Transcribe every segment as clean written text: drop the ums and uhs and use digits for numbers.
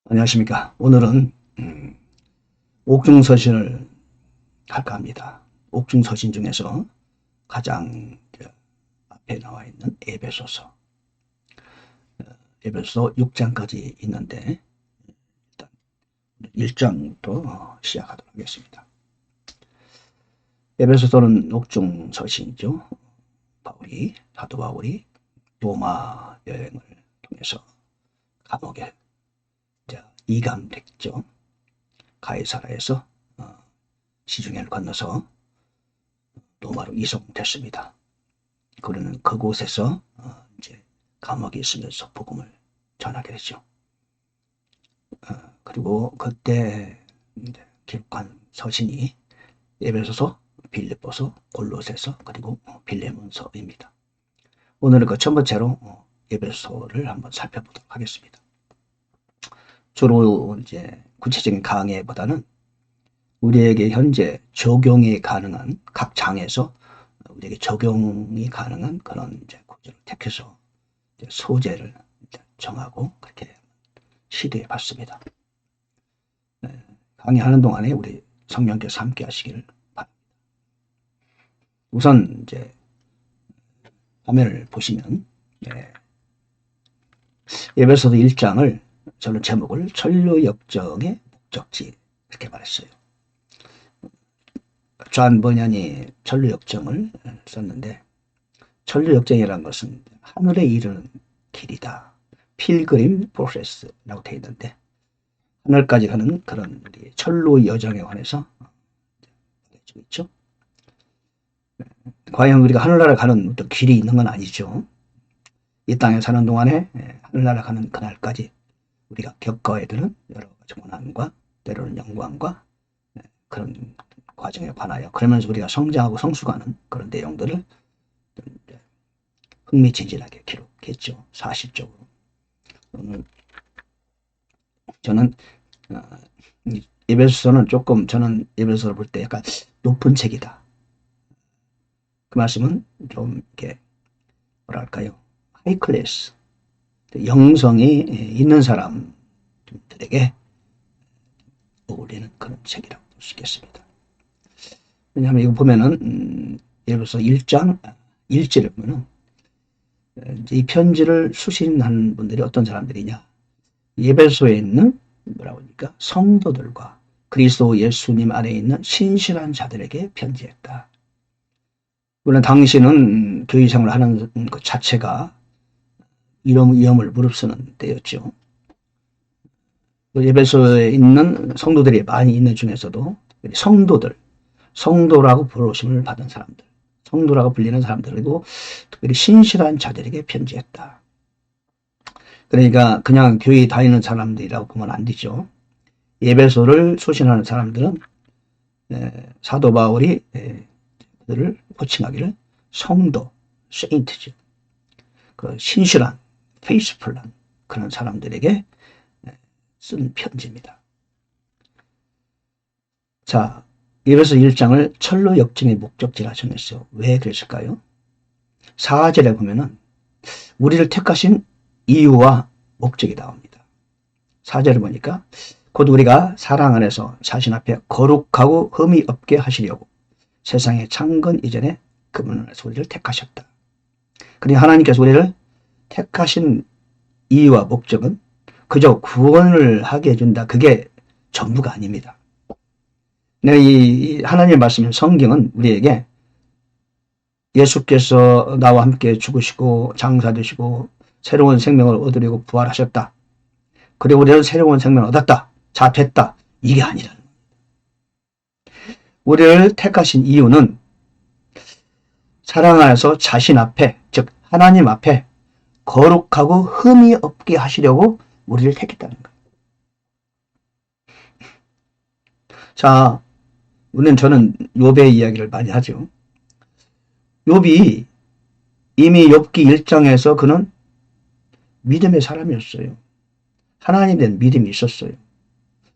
안녕하십니까. 오늘은 옥중서신을 할까 합니다. 옥중서신 중에서 가장 앞에 나와 있는 에베소서, 에베소서 6장까지 있는데 일단 1장부터 시작하도록 하겠습니다. 에베소서는 옥중서신이죠. 사도 바울이 로마 여행을 통해서 감옥에 이감됐죠. 가이사라에서 지중해를 건너서 로마로 이송됐습니다. 그러는 그곳에서 이제 감옥에 있으면서 복음을 전하게 되죠. 그리고 그때 기록한 서신이 에베소서, 빌립보서, 골로새서, 그리고 빌레몬서입니다. 오늘은 그 첫 번째로 에베소서를 한번 살펴보도록 하겠습니다. 주로 이제 구체적인 강의보다는 우리에게 현재 적용이 가능한 각 장에서 우리에게 적용이 가능한 그런 이제 구절을 택해서 이제 소재를 정하고 그렇게 시도해 봤습니다. 강의하는 동안에 우리 성령께서 함께 하시기를 바랍니다. 우선 이제 화면을 보시면 에베소서 1장을 저는 제목을 천류역정의 목적지 이렇게 말했어요. 존 버년이 천류역정을 썼는데, 천류역정이라는 것은 하늘에 이르는 길이다. 필그림 프로세스라고 되어 있는데, 하늘까지 가는 그런 우리 천로 여정에 관해서 알려주고 있죠. 과연 우리가 하늘나라 가는 어떤 길이 있는 건 아니죠. 이 땅에 사는 동안에 하늘나라 가는 그날까지 우리가 겪어야 되는 여러 가지 고난과 때로는 영광과 그런 과정에 관하여, 그러면서 우리가 성장하고 성숙하는 그런 내용들을 흥미진진하게 기록했죠. 사실적으로. 저는 에베소서는 조금, 저는 에베소서를 볼 때 약간 높은 책이다. 그 말씀은 좀 이렇게 뭐랄까요, 하이 클래스, 영성이 있는 사람들에게 어울리는 그런 책이라고 볼 수 있겠습니다. 왜냐하면 이거 보면은 에베소서 1장 1절을 보면은 이 편지를 수신한 분들이 어떤 사람들이냐, 에베소에 있는 뭐라고 하니까 성도들과 그리스도 예수님 안에 있는 신실한 자들에게 편지했다. 물론 당신은 교회 생활을 하는 것 자체가 이런 위험을 무릅쓰는 때였죠. 에베소에 있는 성도들이 많이 있는 중에서도 성도라고 부르심을 받은 사람들, 성도라고 불리는 사람들, 그리고 특별히 신실한 자들에게 편지했다. 그러니까 그냥 교회 다니는 사람들이라고 보면 안 되죠. 에베소를 소신하는 사람들은 사도 바울이 그들을 호칭하기를 성도, 세인트죠. 그 신실한, 페이스풀한 그런 사람들에게 쓴 편지입니다. 자, 에베소 1장을 철로 역정의 목적지라 정했어요. 왜 그랬을까요? 4절에 보면은 우리를 택하신 이유와 목적이 나옵니다. 4절을 보니까 곧 우리가 사랑 안에서 자신 앞에 거룩하고 흠이 없게 하시려고 세상의 창건 이전에 그분 안에서 우리를 택하셨다. 그러니 하나님께서 우리를 택하신 이유와 목적은 그저 구원을 하게 해준다, 그게 전부가 아닙니다. 이 하나님의 말씀, 성경은 우리에게 예수께서 나와 함께 죽으시고 장사되시고 새로운 생명을 얻으려고 부활하셨다, 그리고 우리는 새로운 생명을 얻었다, 자 됐다, 이게 아니라는 겁니다. 우리를 택하신 이유는 사랑 안에서 자신 앞에, 즉 하나님 앞에 거룩하고 흠이 없게 하시려고 우리를 택했다는 거예요. 자, 저는 욥의 이야기를 많이 하죠. 욥이 이미 욥기 1장에서 그는 믿음의 사람이었어요. 하나님에 대한 믿음이 있었어요.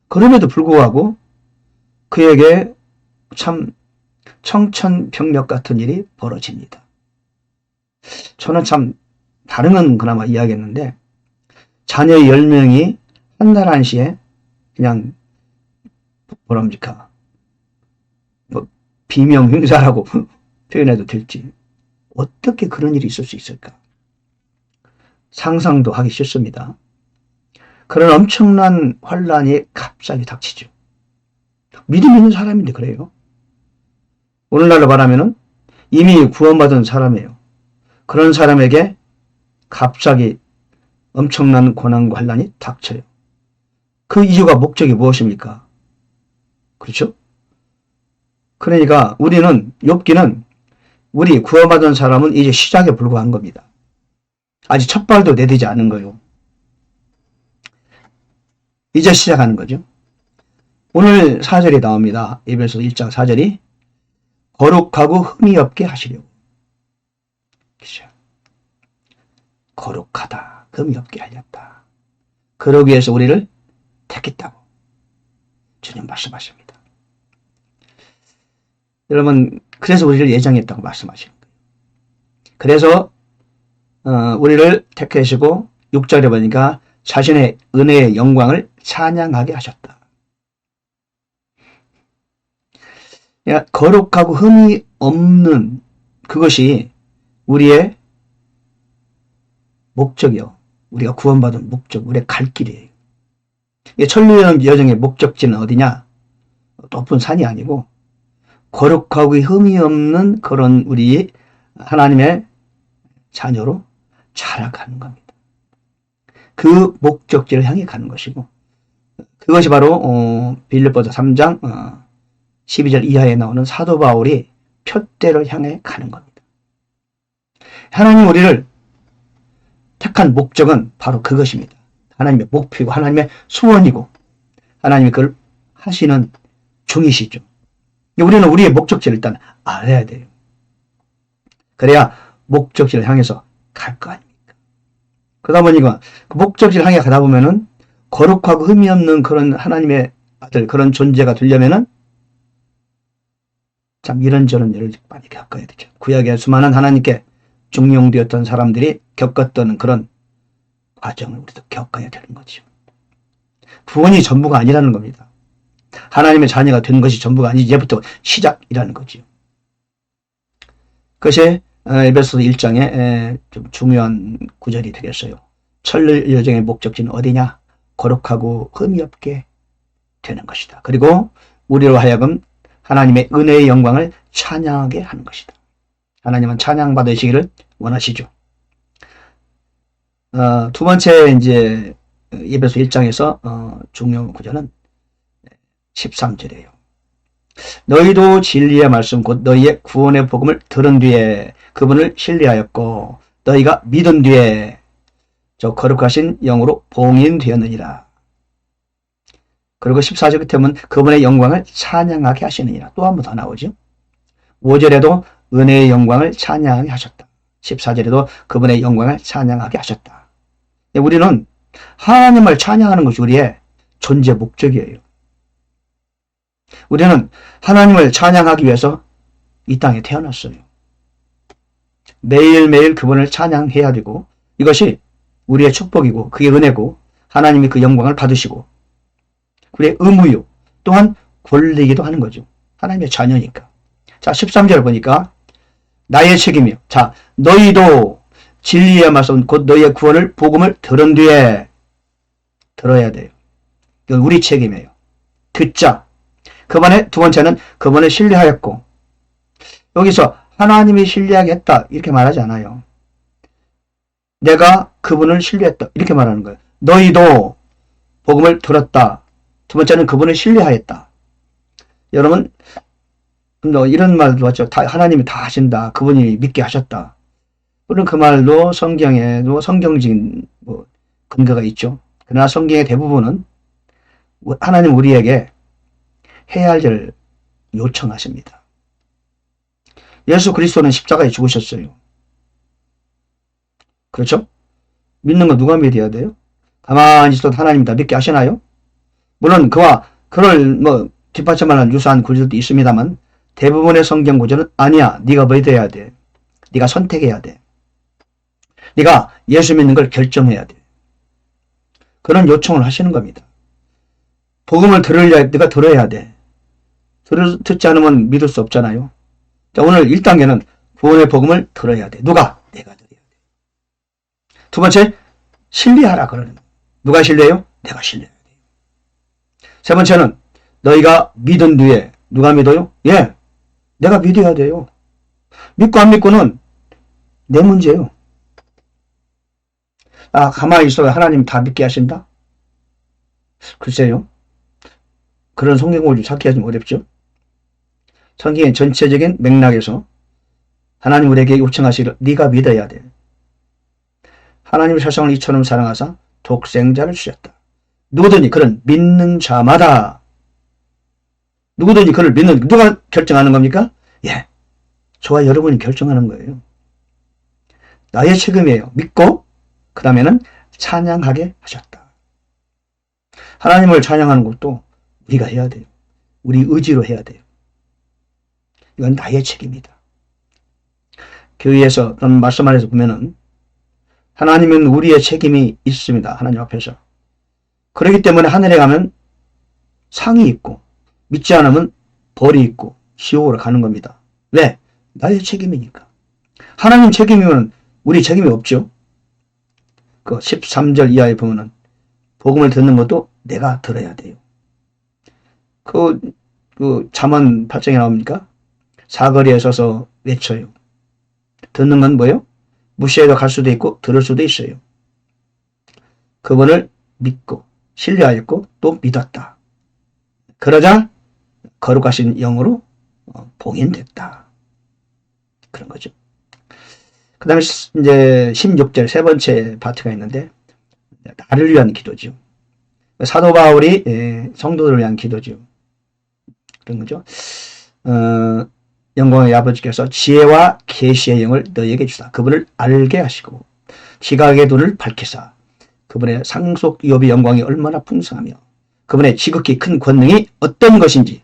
그럼에도 불구하고 그에게 참 청천벽력 같은 일이 벌어집니다. 저는 참 다른 건 그나마 이야기했는데, 자녀 10명이 한 달 한시에 그냥 뭐랍니까? 뭐 비명 행사라고 표현해도 될지. 어떻게 그런 일이 있을 수 있을까? 상상도 하기 싫습니다. 그런 엄청난 환란이 갑자기 닥치죠. 믿음 있는 사람인데 그래요. 오늘날로 말하면 이미 구원받은 사람이에요. 그런 사람에게 갑자기 엄청난 고난과 환란이 닥쳐요. 그 이유가 목적이 무엇입니까? 그렇죠? 그러니까 우리는 욥기는 우리 구원받은 사람은 이제 시작에 불과한 겁니다. 아직 첫 발도 내디지 않은 거예요. 이제 시작하는 거죠. 오늘 4절이 나옵니다. 에베소 1장 4절이 거룩하고 흠이 없게 하시려고. 그렇죠? 거룩하다. 흠이 없게 하렸다. 그러기 위해서 우리를 택했다고 주님 말씀하십니다. 여러분, 그래서 우리를 예정했다고 말씀하시는 거예요. 그래서 우리를 택하시고 6절에 보니까 자신의 은혜의 영광을 찬양하게 하셨다. 그러니까 거룩하고 흠이 없는 그것이 우리의 목적이요. 우리가 구원받은 목적, 우리의 갈 길이에요. 천루 여정의 목적지는 어디냐? 높은 산이 아니고 거룩하고 흠이 없는 그런 우리 하나님의 자녀로 자라가는 겁니다. 그 목적지를 향해 가는 것이고 그것이 바로 빌립보서 3장 12절 이하에 나오는 사도 바울이 표대를 향해 가는 겁니다. 하나님 우리를 택한 목적은 바로 그것입니다. 하나님의 목표이고 하나님의 소원이고 하나님이 그걸 하시는 중이시죠. 우리는 우리의 목적지를 일단 알아야 돼요. 그래야 목적지를 향해서 갈 거 아닙니까? 그러다 보니까 그 목적지를 향해 가다 보면은 거룩하고 흠이 없는 그런 하나님의 아들, 그런 존재가 되려면은 참 이런저런 일을 많이 겪어야 되죠. 구약의 수많은 하나님께 중용되었던 사람들이 겪었던 그런 과정을 우리도 겪어야 되는 거죠. 구원이 전부가 아니라는 겁니다. 하나님의 자녀가 된 것이 전부가 아니지, 이제부터 시작이라는 거죠. 그것이 에베소서 1장의 좀 중요한 구절이 되겠어요. 천리 여정의 목적지는 어디냐? 거룩하고 흠이 없게 되는 것이다. 그리고 우리로 하여금 하나님의 은혜의 영광을 찬양하게 하는 것이다. 하나님은 찬양받으시기를 원하시죠. 두 번째 이제 에베소 1장에서 중요 구절은 13절이에요. 너희도 진리의 말씀 곧 너희의 구원의 복음을 들은 뒤에 그분을 신뢰하였고 너희가 믿은 뒤에 저 거룩하신 영으로 봉인되었느니라. 그리고 14절 끝에 보면 그분의 영광을 찬양하게 하시느니라. 또 한 번 더 나오죠. 5절에도 은혜의 영광을 찬양하게 하셨다. 14절에도 그분의 영광을 찬양하게 하셨다. 우리는 하나님을 찬양하는 것이 우리의 존재 목적이에요. 우리는 하나님을 찬양하기 위해서 이 땅에 태어났어요. 매일매일 그분을 찬양해야 되고 이것이 우리의 축복이고 그게 은혜고 하나님이 그 영광을 받으시고 우리의 의무요 또한 권리이기도 하는 거죠. 하나님의 자녀니까. 자 13절 보니까 나의 책임이요. 자 너희도 진리의 말씀 곧 너희의 구원을 복음을 들은 뒤에 들어야 돼요. 이건 우리 책임이에요. 듣자. 그번에 두 번째는 그분을 신뢰하였고 여기서 하나님이 신뢰하게 했다 이렇게 말하지 않아요. 내가 그분을 신뢰했다 이렇게 말하는 거예요. 너희도 복음을 들었다. 두 번째는 그분을 신뢰하였다. 여러분 이런 말도 맞죠. 하나님이 다 하신다. 그분이 믿게 하셨다. 물론 그 말도 성경에도 성경적인 근거가 있죠. 그러나 성경의 대부분은 하나님 우리에게 해야 할 일을 요청하십니다. 예수 그리스도는 십자가에 죽으셨어요. 그렇죠? 믿는 거 누가 믿어야 돼요? 가만히 있어도 하나님 다 믿게 하시나요? 물론 그를 뒷받침하는 유사한 구절도 있습니다만 대부분의 성경 구절은 아니야. 네가 믿어야 돼. 네가 선택해야 돼. 네가 예수 믿는 걸 결정해야 돼. 그런 요청을 하시는 겁니다. 복음을 네가 들어야 돼. 듣지 않으면 믿을 수 없잖아요. 자, 오늘 1단계는 구원의 복음을 들어야 돼. 누가? 내가 들어야 돼. 두 번째, 신뢰하라 그러는 거예요. 누가 신뢰해요? 내가 신뢰해야 돼요. 세 번째는 너희가 믿은 뒤에 누가 믿어요? 예, 내가 믿어야 돼요. 믿고 안 믿고는 내 문제예요. 가만히 있어요. 하나님 다 믿게 하신다? 글쎄요. 그런 성경을 좀 찾기가 좀 어렵죠. 성경의 전체적인 맥락에서 하나님 우리에게 요청하시기를 네가 믿어야 돼. 하나님이 세상을 이처럼 사랑하사 독생자를 주셨다. 누구든지 그런 믿는 자마다 누구든지 그를 믿는 누가 결정하는 겁니까? 예, 저와 여러분이 결정하는 거예요. 나의 책임이에요. 믿고 그 다음에는 찬양하게 하셨다. 하나님을 찬양하는 것도 우리가 해야 돼요. 우리 의지로 해야 돼요. 이건 나의 책임이다. 교회에서 또는 말씀 안에서 보면은 하나님은 우리의 책임이 있습니다. 하나님 앞에서. 그렇기 때문에 하늘에 가면 상이 있고 믿지 않으면 벌이 있고 지옥으로 가는 겁니다. 왜? 나의 책임이니까. 하나님 책임이면 우리 책임이 없죠. 그 13절 이하에 보면은 복음을 듣는 것도 내가 들어야 돼요. 그 잠언 8장에 나옵니까? 사거리에 서서 외쳐요. 듣는 건 뭐예요? 무시해도 갈 수도 있고 들을 수도 있어요. 그분을 믿고 신뢰하였고 또 믿었다. 그러자 거룩하신 영으로 봉인됐다. 그런 거죠. 그 다음에 이제 16절 세 번째 파트가 있는데 나를 위한 기도죠. 사도 바울이 성도들을 위한 기도죠. 그런 거죠. 영광의 아버지께서 지혜와 계시의 영을 너희에게 주사 그분을 알게 하시고 지각의 눈을 밝히사 그분의 상속유업의 영광이 얼마나 풍성하며 그분의 지극히 큰 권능이 어떤 것인지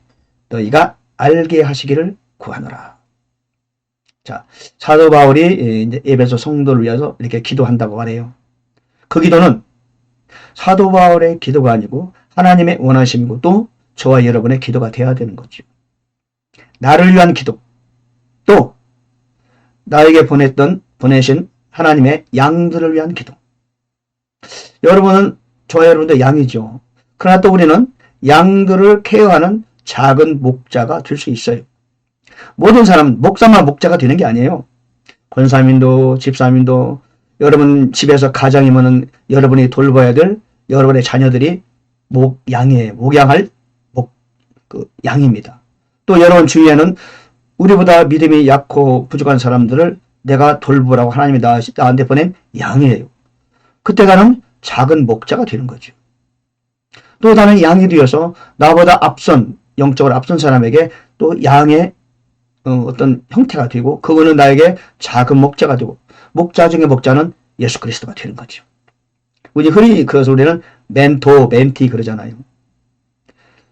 너희가 알게 하시기를 구하노라. 자, 사도 바울이 이제 에베소 성도를 위해서 이렇게 기도한다고 하네요. 그 기도는 사도 바울의 기도가 아니고 하나님의 원하심이고 또 저와 여러분의 기도가 되어야 되는 거죠. 나를 위한 기도, 또 나에게 보내신 하나님의 양들을 위한 기도. 여러분은 저와 여러분도 양이죠. 그러나 또 우리는 양들을 케어하는 작은 목자가 될 수 있어요. 모든 사람은 목사만 목자가 되는 게 아니에요. 권사님도 집사님도 여러분 집에서 가장이면은 여러분이 돌봐야 될 여러분의 자녀들이 양이에요. 목양할 양입니다. 또 여러분 주위에는 우리보다 믿음이 약고 부족한 사람들을 내가 돌보라고 하나님이 나한테 보낸 양이에요. 그때가는 작은 목자가 되는 거죠. 또 다른 양이 되어서 나보다 영적으로 앞선 사람에게 또 양의 어떤 형태가 되고 그거는 나에게 작은 목자가 되고 목자 중에 목자는 예수 그리스도가 되는 거죠. 흔히 그래서 우리는 멘토, 멘티 그러잖아요.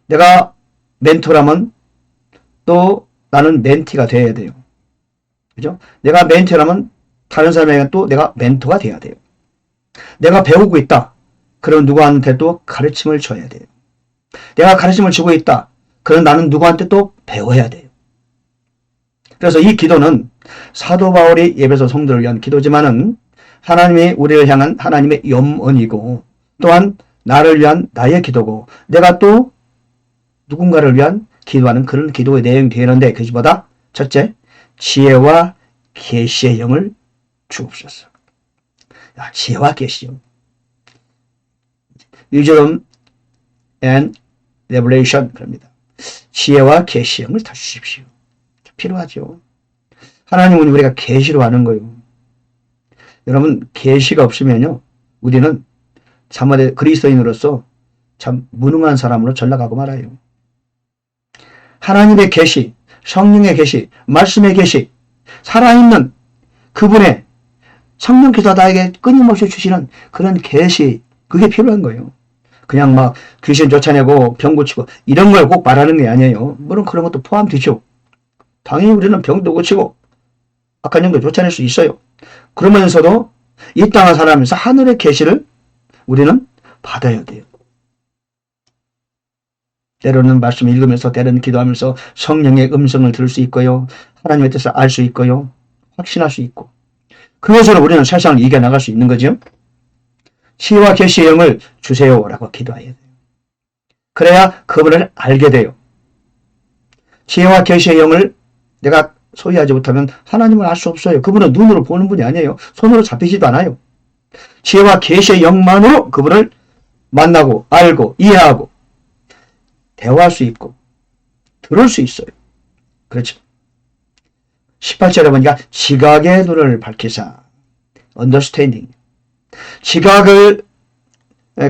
내가 멘토라면 또 나는 멘티가 돼야 돼요. 그죠? 내가 멘토라면 다른 사람에게 또 내가 멘토가 돼야 돼요. 내가 배우고 있다. 그럼 누구한테 또 가르침을 줘야 돼요. 내가 가르침을 주고 있다. 그럼 나는 누구한테 또 배워야 돼요. 그래서 이 기도는 사도 바울이 에베소 성도를 위한 기도지만은 하나님이 우리를 향한 하나님의 염원이고 또한 나를 위한 나의 기도고 내가 또 누군가를 위한 기도하는 그런 기도의 내용이 되는데 그것보다 첫째, 지혜와 계시의 영을 주옵소서. 지혜와 계시의 영. Wisdom and Revelation 그럽니다. 지혜와 계시의 영을 다 주십시오. 필요하죠. 하나님은 우리가 계시로 하는 거예요. 여러분 계시가 없으면요 우리는 참으로 그리스도인으로서 참 무능한 사람으로 전락하고 말아요. 하나님의 계시, 성령의 계시, 말씀의 계시, 살아있는 그분의 성령께서 나에게 끊임없이 주시는 그런 계시, 그게 필요한 거예요. 그냥 막 귀신 쫓아내고 병 고치고 이런 걸 꼭 말하는 게 아니에요. 물론 그런 것도 포함되죠. 당연히 우리는 병도 고치고 악한 영도 쫓아낼 수 있어요. 그러면서도 이 땅을 살아가면서 하늘의 계시를 우리는 받아야 돼요. 때로는 말씀 읽으면서, 때로는 기도하면서 성령의 음성을 들을 수 있고요. 하나님의 뜻을 알 수 있고요. 확신할 수 있고. 그것으로 우리는 세상을 이겨나갈 수 있는 거죠. 지혜와 계시의 영을 주세요라고 기도해야 돼요. 그래야 그분을 알게 돼요. 지혜와 계시의 영을 내가 소유하지 못하면 하나님을 알 수 없어요. 그분은 눈으로 보는 분이 아니에요. 손으로 잡히지도 않아요. 지혜와 계시의 영만으로 그분을 만나고 알고 이해하고 대화할 수 있고 들을 수 있어요. 그렇죠. 18절에 보니까 지각의 눈을 밝히사, understanding. 지각을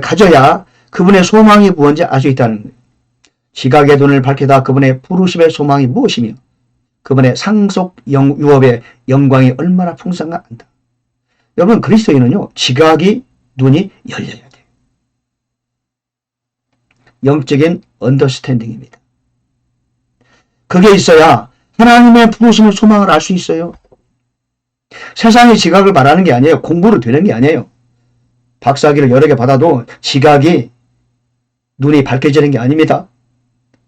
가져야 그분의 소망이 무엇인지 알 수 있다는 거예요. 지각의 눈을 밝히다 그분의 부르심의 소망이 무엇이며 그분의 상속 유업의 영광이 얼마나 풍성한가 안다. 여러분, 그리스도인은요, 지각이 눈이 열려야 돼요. 영적인 언더스탠딩입니다. 그게 있어야 하나님의 부르심의 소망을 알 수 있어요. 세상의 지각을 말하는 게 아니에요. 공부로 되는 게 아니에요. 박사학위를 여러 개 받아도 지각이 눈이 밝혀지는 게 아닙니다.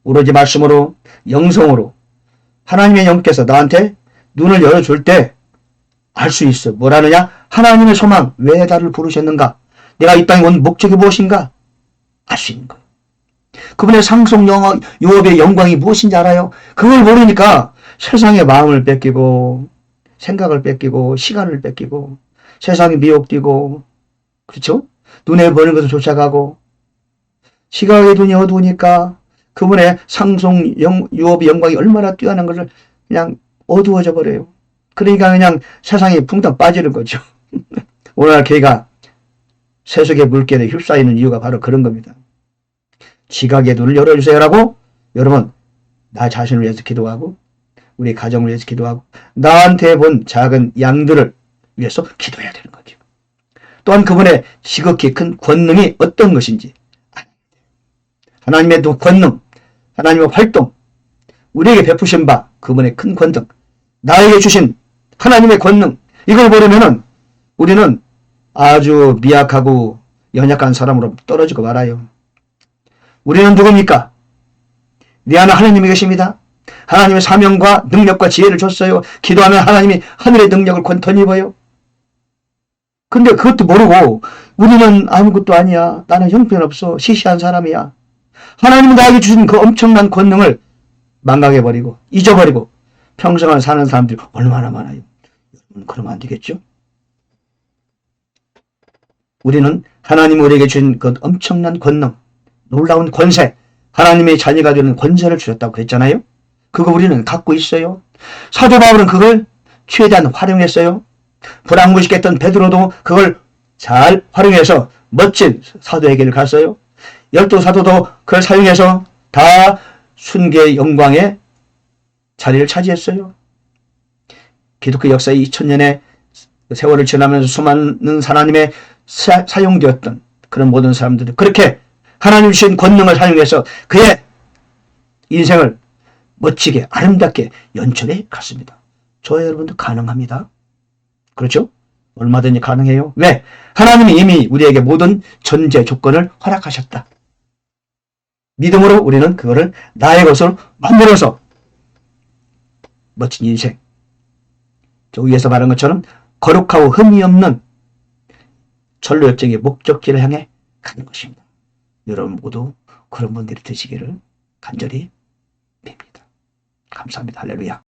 오로지 말씀으로, 영성으로 하나님의 영께서 나한테 눈을 열어줄 때 알 수 있어. 뭐라느냐? 하나님의 소망, 왜 나를 부르셨는가? 내가 이 땅에 온 목적이 무엇인가? 알 수 있는 거예요. 그분의 상속 유업의 영광이 무엇인지 알아요? 그걸 모르니까 세상의 마음을 뺏기고 생각을 뺏기고 시간을 뺏기고 세상에 미혹되고, 그렇죠? 눈에 보이는 것을 쫓아가고 시각의 눈이 어두우니까 그분의 상속 유업의 영광이 얼마나 뛰어난 것을 그냥 어두워져 버려요. 그러니까 그냥 세상에 붕당 빠지는 거죠. 오늘날 교회가 세속의 물결에 휩싸이는 이유가 바로 그런 겁니다. 지각의 눈을 열어주세요라고 여러분, 나 자신을 위해서 기도하고 우리 가정을 위해서 기도하고 나한테 본 작은 양들을 위해서 기도해야 되는 거죠. 또한 그분의 지극히 큰 권능이 어떤 것인지, 하나님의 또 권능, 하나님의 활동, 우리에게 베푸신 바 그분의 큰 권능, 나에게 주신 하나님의 권능, 이걸 보려면은 우리는 아주 미약하고 연약한 사람으로 떨어지고 말아요. 우리는 누굽니까? 내 안에 하나님이 계십니다. 하나님의 사명과 능력과 지혜를 줬어요. 기도하면 하나님이 하늘의 능력을 덧입어요. 근데 그것도 모르고 우리는 아무것도 아니야. 나는 형편없어. 시시한 사람이야. 하나님이 나에게 주신 그 엄청난 권능을 망각해버리고 잊어버리고 평생을 사는 사람들이 얼마나 많아요. 그러면 안 되겠죠? 우리는 하나님이 우리에게 주신 그 엄청난 권능, 놀라운 권세, 하나님의 자녀가 되는 권세를 주셨다고 그랬잖아요. 그거 우리는 갖고 있어요. 사도 바울은 그걸 최대한 활용했어요. 불황무식했던 베드로도 그걸 잘 활용해서 멋진 사도의 길을 갔어요. 12사도도 그걸 사용해서 다 순교의 영광의 자리를 차지했어요. 기독교 역사의 2000년의 세월을 지나면서 수많은 하나님의 사용되었던 그런 모든 사람들이 그렇게 하나님 주신 권능을 사용해서 그의 인생을 멋지게 아름답게 연출해 갔습니다. 저와 여러분도 가능합니다. 그렇죠? 얼마든지 가능해요. 왜? 하나님이 이미 우리에게 모든 전제 조건을 허락하셨다. 믿음으로 우리는 그거를 나의 것으로 만들어서 멋진 인생, 저 위에서 말한 것처럼 거룩하고 흠이 없는 전로 역정의 목적지를 향해 가는 것입니다. 여러분 모두 그런 분들이 되시기를 간절히 빕니다. 감사합니다. 할렐루야.